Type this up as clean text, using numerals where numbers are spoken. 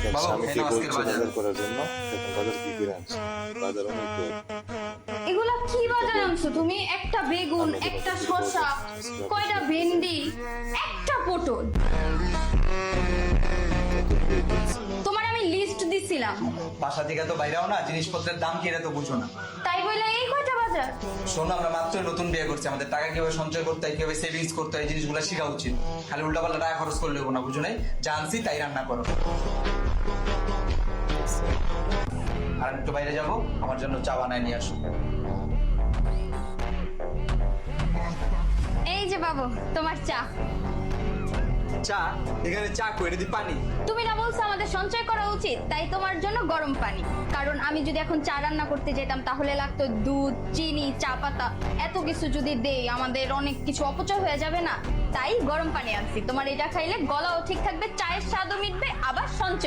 দেখেন বাবা, স্বামীকে এখানে আজকের বলছে বাজার। বাজার করার জন্য, দেখেন বাজার কি করে আনছে। বাজার অনেক দূর। এগুলা কি বাজার আনছো তুমি? একটা বেগুন, একটা শসা, কয়টা ভেন্ডি, একটা পটল। তোমার আমি লিস্ট দিছিলাম, বাসা থেকে তো বাইরেও না, জিনিসপত্রের দাম কি এটা তো বুঝো না। তাই বলে এই কয়টা বাজার? শোনো, আমরা মাত্র নতুন বিয়ে করছি, আমাদের টাকা কিভাবে সঞ্চয় করতে হয়, কিভাবে সেভিংস করতে হয়, এই জিনিসগুলো শেখা উচিত। খালি উল্টাপাল্টা টাকা খরচ করলে হবো না, বুঝো নাই? জানছি তাই রান্না করো। আর আমি একটু বাইরে যাবো, আমার জন্য চা বানায় নিয়ে আসো। এই যে বাবু, তোমার চা। চা? এখানে চা কই, এটা দি পানি। তুমি না বলছো আমাদের সঞ্চয় করা উচিত, তাই তোমার জন্য গরম পানি। কারণ আমি যদি এখন চা রান্না করতে যেতাম তাহলে লাগতো দুধ, চিনি, চা পাতা, এত কিছু যদি দেই আমাদের অনেক কিছু অপচয় হয়ে যাবে না। তাই গরম পানি আনছি, তোমার এটা খাইলে গলাও ঠিক থাকবে, চায়ের স্বাদও মিটবে, আবার সঞ্চয়